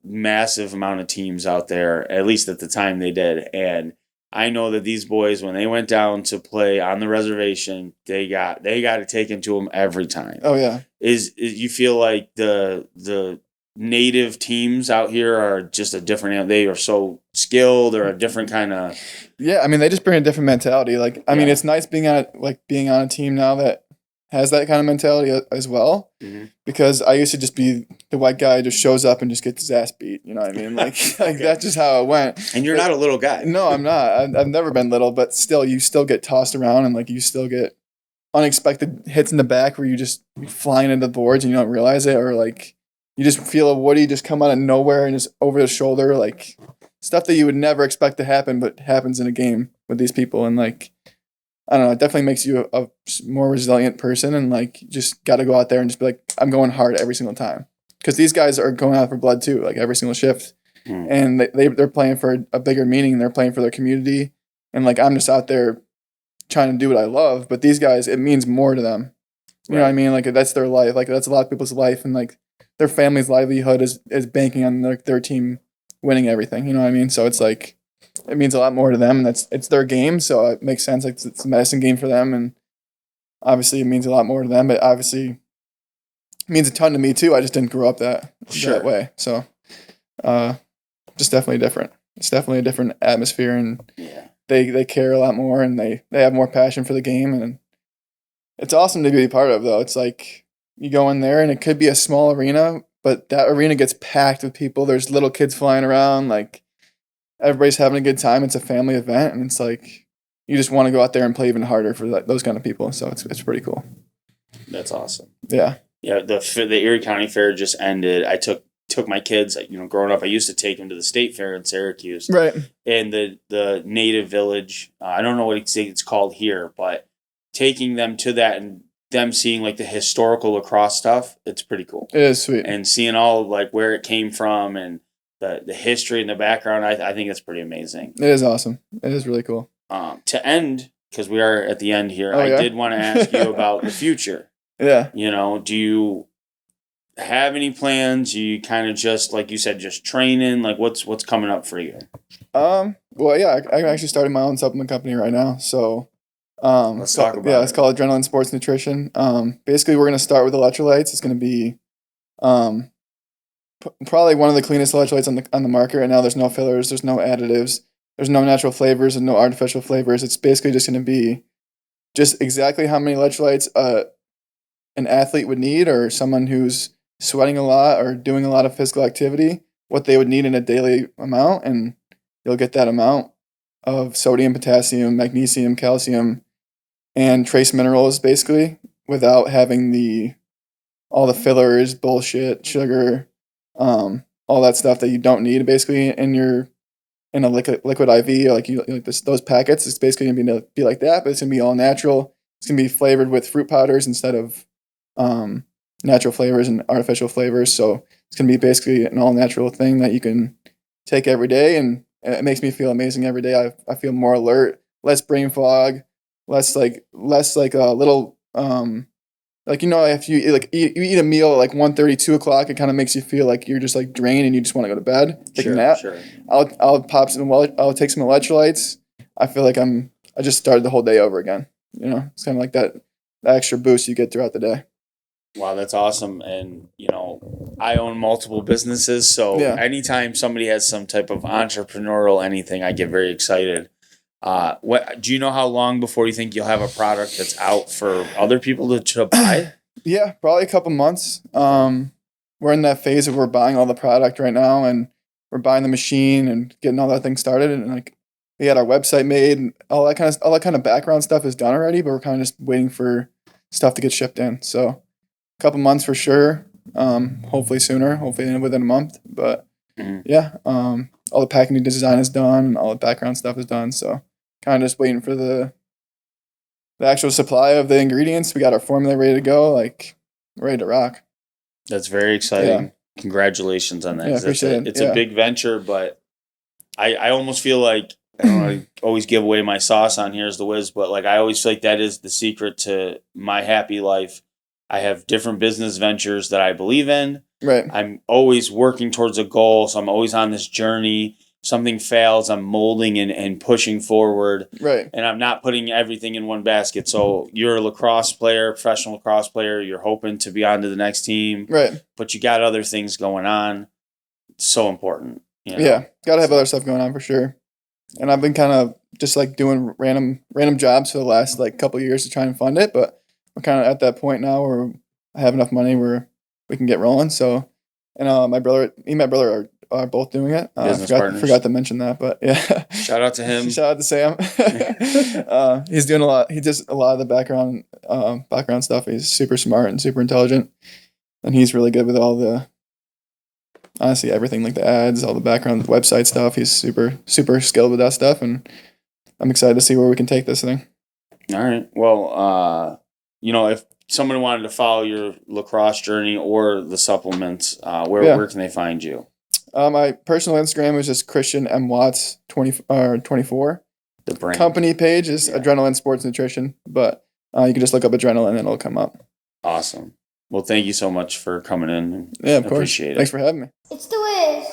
Massive amount of teams out there, at least at the time they did. And I know that these boys, when they went down to play on the reservation, they got it taken to them every time. Oh yeah. Is you feel like the native teams out here are just a different, they are so skilled or a different kind of. Yeah, I mean they just bring a different mentality. Like I mean it's nice being on a team now that has that kind of mentality as well. Mm-hmm. Because I used to just be the white guy who just shows up and just gets his ass beat. You know what I mean? Like, like that's just how it went. And you're not a little guy. No, I'm not. I've never been little, but still, you still get tossed around and like you still get unexpected hits in the back where you just flying into the boards and you don't realize it, or like you just feel a woody just come out of nowhere and just over the shoulder, like stuff that you would never expect to happen, but happens in a game with these people. And like, I don't know, it definitely makes you a more resilient person, and like just got to go out there and just be like, I'm going hard every single time, because these guys are going out for blood too, like every single shift, and they're playing for a bigger meaning. They're playing for their community, and like I'm just out there trying to do what I love. But these guys, it means more to them. You know what I mean? Like that's their life. Like that's a lot of people's life, and like their family's livelihood is banking on their team winning everything. You know what I mean? So it's like, it means a lot more to them, and it's their game, so it makes sense. Like it's a medicine game for them, and obviously it means a lot more to them. But obviously, it means a ton to me too. I just didn't grow up that way, so just definitely different. It's definitely a different atmosphere, and they care a lot more, and they have more passion for the game, and it's awesome to be a part of. Though it's like you go in there, and it could be a small arena, but that arena gets packed with people. There's little kids flying around, like. Everybody's having a good time. It's a family event, and it's like you just want to go out there and play even harder for those kind of people. So it's pretty cool. That's awesome. Yeah. Yeah. The Erie County Fair just ended. I took my kids. Growing up, I used to take them to the State Fair in Syracuse. Right. And the native village. I don't know what it's called here, but taking them to that and them seeing like the historical lacrosse stuff, it's pretty cool. It is sweet. And seeing all like where it came from and the history and the background, I think it's pretty amazing. It is awesome. It is really cool. To end, because we are at the end here, I did want to ask you about the future. Yeah. Do you have any plans? You kind of just, like you said, just training? Like what's coming up for you? Well, yeah, I actually started my own supplement company right now. So Let's talk about Yeah, it's called Adrenaline Sports Nutrition. Basically, we're going to start with electrolytes. It's going to be probably one of the cleanest electrolytes on the market right now. There's no fillers. There's no additives. There's no natural flavors and no artificial flavors. It's basically just going to be just exactly how many electrolytes an athlete would need, or someone who's sweating a lot or doing a lot of physical activity, what they would need in a daily amount, and you'll get that amount of sodium, potassium, magnesium, calcium, and trace minerals, basically, without having all the fillers, bullshit, sugar, all that stuff that you don't need, basically, in a liquid IV, or those packets. It's basically gonna be like that, but it's gonna be all natural. It's gonna be flavored with fruit powders instead of natural flavors and artificial flavors. So it's gonna be basically an all natural thing that you can take every day, and it makes me feel amazing every day. I feel more alert, less brain fog, less like a little if you eat a meal at like 1:30, 2 o'clock, it kind of makes you feel like you're just like drained and you just want to go to bed, take a nap. Sure. I'll take some electrolytes. I feel like I just started the whole day over again. It's kind of like that extra boost you get throughout the day. Wow, that's awesome. And, I own multiple businesses. So anytime somebody has some type of entrepreneurial anything, I get very excited. Do you know how long before you think you'll have a product that's out for other people to buy? Yeah, probably a couple months. We're in that phase of we're buying all the product right now, and we're buying the machine and getting all that thing started. And we had our website made, and all that kind of background stuff is done already, but we're kind of just waiting for stuff to get shipped in. So a couple months for sure. Hopefully sooner. Hopefully within a month. But all the packaging design is done, and all the background stuff is done. So kind of just waiting for the actual supply of the ingredients. We got our formula ready to go, ready to rock. That's very exciting. Yeah. Congratulations on that. Yeah, appreciate it. It's a big venture, but I almost feel like, I don't know, I always give away my sauce on Here's the Whiz, but I always feel like that is the secret to my happy life. I have different business ventures that I believe in. Right. I'm always working towards a goal, so I'm always on this journey. Something fails, I'm molding and pushing forward. Right. And I'm not putting everything in one basket. So you're a lacrosse player, professional lacrosse player. You're hoping to be on to the next team. Right. But you got other things going on. It's so important. Yeah. Got to have other stuff going on for sure. And I've been kind of just doing random jobs for the last couple of years to try and fund it. But we're kind of at that point now where I have enough money where we can get rolling. So, and me and my brother are both doing it. Forgot to mention that, but yeah. Shout out to him. Shout out to Sam. He's doing a lot. He does a lot of the background stuff. He's super smart and super intelligent, and he's really good with honestly everything, like the ads, all the background website stuff. He's super skilled with that stuff, and I'm excited to see where we can take this thing. All right. Well, if someone wanted to follow your lacrosse journey or the supplements, where can they find you? My personal Instagram is just Christian M. Watts 24. The brand. Company page is Adrenaline Sports Nutrition, but you can just look up Adrenaline and it'll come up. Awesome. Well, thank you so much for coming in. Yeah, of course. Appreciate it. Thanks for having me. It's the Wiz.